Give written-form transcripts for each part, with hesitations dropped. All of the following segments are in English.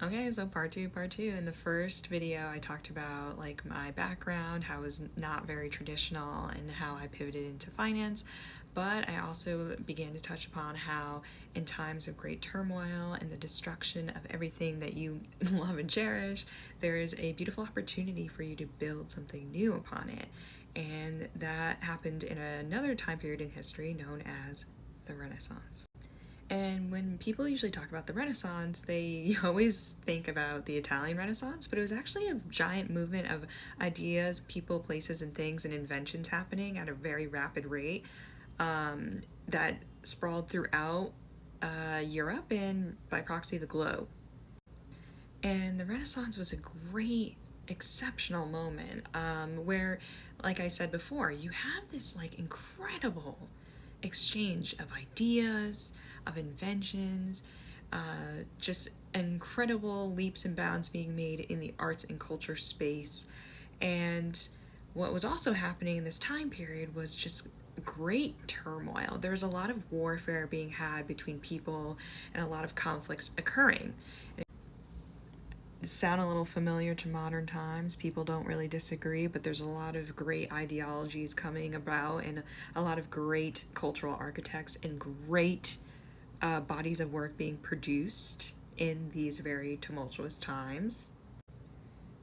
Okay, so part two. In the first video, I talked about like my background, how it was not very traditional, and how I pivoted into finance. But I also began to touch upon how, in times of great turmoil and the destruction of everything that you love and cherish, there is a beautiful opportunity for you to build something new upon it. And that happened in another time period in history known as the Renaissance. And when people usually talk about the Renaissance, they always think about the Italian Renaissance, but it was actually a giant movement of ideas, people, places, and things and inventions happening at a very rapid rate that sprawled throughout Europe and by proxy the globe. And the Renaissance was a great, exceptional moment where, like I said before, you have this like incredible exchange of ideas, of inventions, just incredible leaps and bounds being made in the arts and culture space. And what was also happening in this time period was just great turmoil. There was a lot of warfare being had between people and a lot of conflicts occurring. Sound a little familiar to modern times. People don't really disagree, but there's a lot of great ideologies coming about and a lot of great cultural architects and great bodies of work being produced in these very tumultuous times.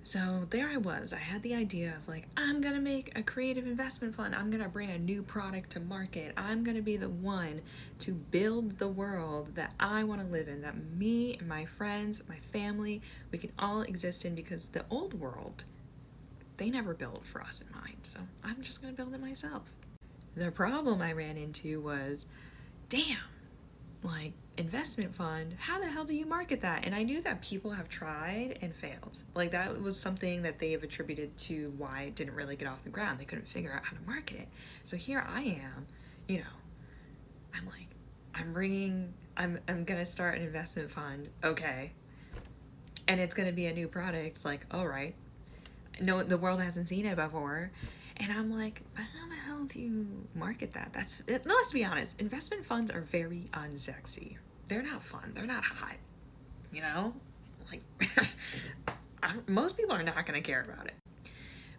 So there I was. I had the idea of like, I'm gonna make a creative investment fund. I'm gonna bring a new product to market. I'm gonna be the one to build the world that I wanna live in, that me and my friends, my family, we can all exist in, because the old world, they never built for us in mind. So I'm just gonna build it myself. The problem I ran into was, damn, like, investment fund, how the hell do you market that? And I knew that people have tried and failed. Like, that was something that they have attributed to why it didn't really get off the ground. They couldn't figure out how to market it. So here I am, I'm like, I'm gonna start an investment fund, okay, and it's gonna be a new product. Like, all right, no, the world hasn't seen it before. And I'm like, but how the hell do you market that? Let's be honest, investment funds are very unsexy. They're not fun. They're not hot. Like, most people are not going to care about it.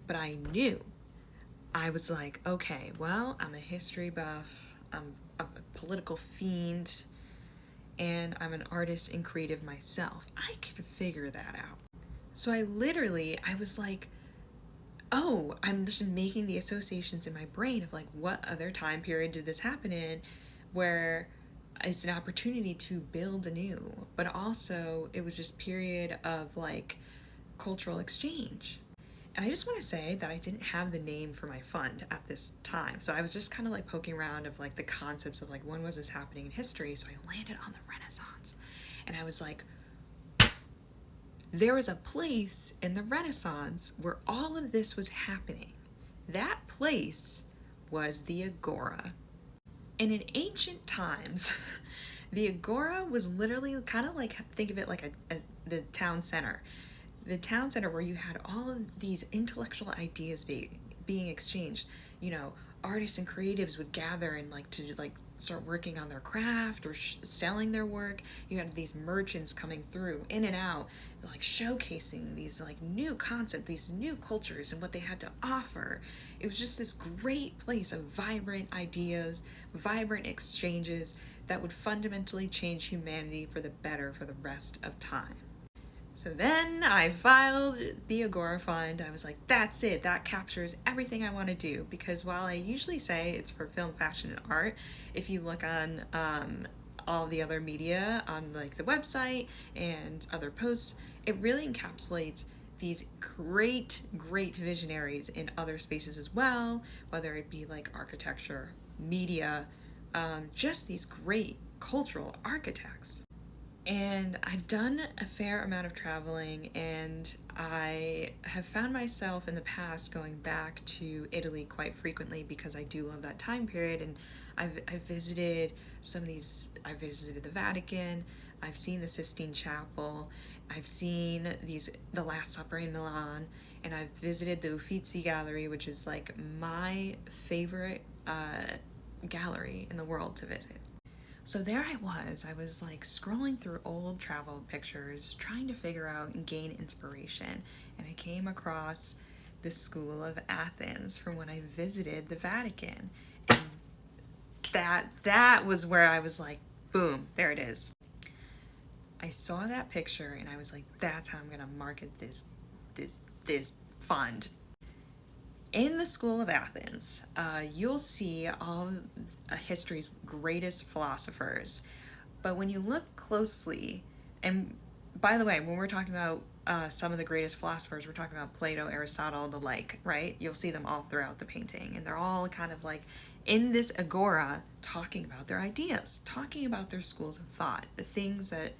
But I knew. I was like, okay, well, I'm a history buff. I'm a political fiend. And I'm an artist and creative myself. I could figure that out. So I was like, oh, I'm just making the associations in my brain of like, what other time period did this happen in where it's an opportunity to build anew, but also it was just period of like cultural exchange. And I just want to say that I didn't have the name for my fund at this time. So I was just kind of like poking around of like the concepts of like, when was this happening in history? So I landed on the Renaissance. And I was like, there was a place in the Renaissance where all of this was happening. That place was the Agora. And in ancient times, the Agora was literally kind of like, think of it like the town center. The town center where you had all of these intellectual ideas being exchanged. Artists and creatives would gather and like to like start working on their craft or selling their work. You had these merchants coming through in and out, like showcasing these like new concepts, these new cultures and what they had to offer. It was just this great place of vibrant ideas, vibrant exchanges that would fundamentally change humanity for the better for the rest of time. So then I filed the Agora Fund. I was like, that's it. That captures everything I want to do. Because while I usually say it's for film, fashion, and art, if you look on all the other media on like the website and other posts, it really encapsulates these great visionaries in other spaces as well, whether it be like architecture, media, just these great cultural architects. And I've done a fair amount of traveling, and I have found myself in the past going back to Italy quite frequently because I do love that time period. And I've visited I visited the Vatican, I've seen the Sistine Chapel, I've seen the Last Supper in Milan, and I've visited the Uffizi Gallery, which is like my favorite gallery in the world to visit. So there I was like scrolling through old travel pictures, trying to figure out and gain inspiration. And I came across the School of Athens from when I visited the Vatican. And that was where I was like, boom, there it is. I saw that picture and I was like, that's how I'm gonna market this fund. In the School of Athens, you'll see all history's greatest philosophers. But when you look closely, and by the way, when we're talking about some of the greatest philosophers, we're talking about Plato, Aristotle, the like, right? You'll see them all throughout the painting. And they're all kind of like in this agora talking about their ideas, talking about their schools of thought, the things that,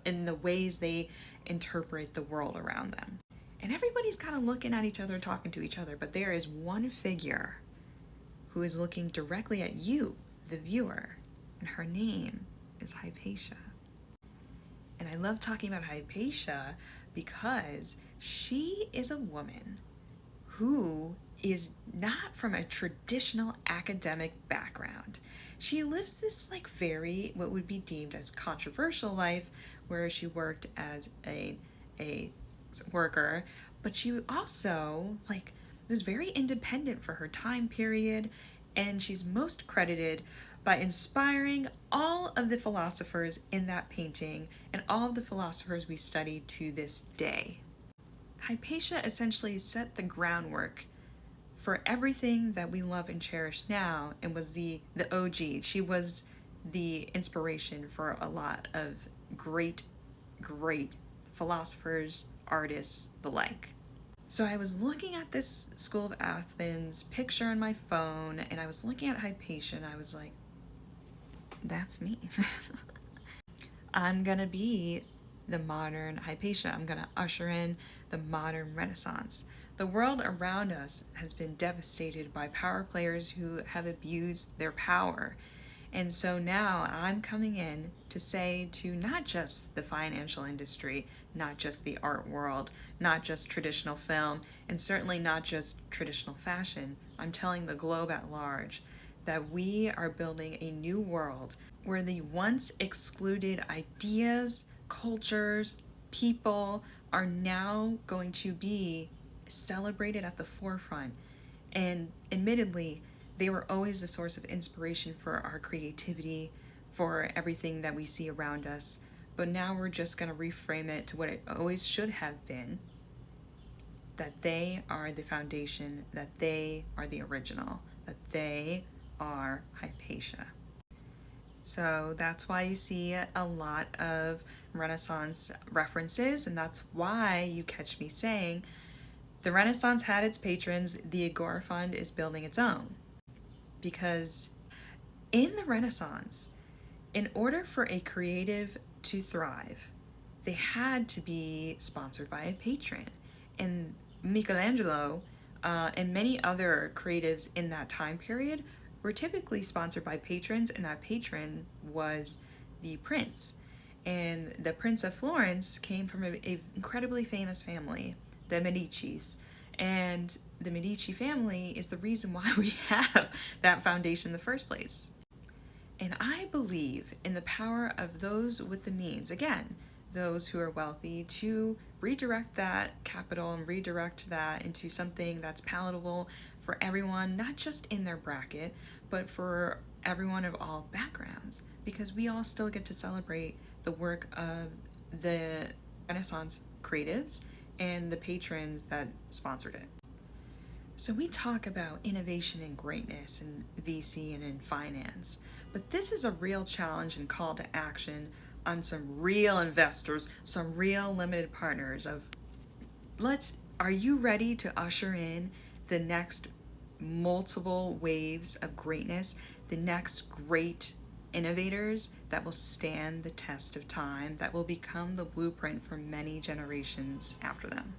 in the ways they interpret the world around them. And everybody's kind of looking at each other, talking to each other, but there is one figure who is looking directly at you, the viewer, and her name is Hypatia. And I love talking about Hypatia because she is a woman who is not from a traditional academic background. She lives this like very, what would be deemed as controversial life, where she worked as a worker, but she also like was very independent for her time period, and she's most credited by inspiring all of the philosophers in that painting and all of the philosophers we study to this day. Hypatia essentially set the groundwork for everything that we love and cherish now, and was the OG. She was the inspiration for a lot of great philosophers, artists, the like. So I was looking at this School of Athens picture on my phone, and I was looking at Hypatia, and I was like, that's me. I'm gonna be the modern Hypatia. I'm gonna usher in the modern Renaissance. The world around us has been devastated by power players who have abused their power. And so now I'm coming in to say to not just the financial industry, not just the art world, not just traditional film, and certainly not just traditional fashion, I'm telling the globe at large that we are building a new world where the once excluded ideas, cultures, people are now going to be celebrated at the forefront. And admittedly, they were always the source of inspiration for our creativity, for everything that we see around us. But now we're just going to reframe it to what it always should have been, that they are the foundation, that they are the original, that they are Hypatia. So that's why you see a lot of Renaissance references, and that's why you catch me saying the Renaissance had its patrons, the Agora Fund is building its own. Because in the Renaissance, in order for a creative to thrive, they had to be sponsored by a patron. And Michelangelo and many other creatives in that time period were typically sponsored by patrons, and that patron was the prince. And the Prince of Florence came from an incredibly famous family, the Medicis. And the Medici family is the reason why we have that foundation in the first place. And I believe in the power of those with the means, again, those who are wealthy, to redirect that capital and redirect that into something that's palatable for everyone, not just in their bracket, but for everyone of all backgrounds, because we all still get to celebrate the work of the Renaissance creatives and the patrons that sponsored it. So we talk about innovation and greatness in VC and in finance, but this is a real challenge and call to action on some real investors, some real limited partners of are you ready to usher in the next multiple waves of greatness, the next great innovators that will stand the test of time, that will become the blueprint for many generations after them?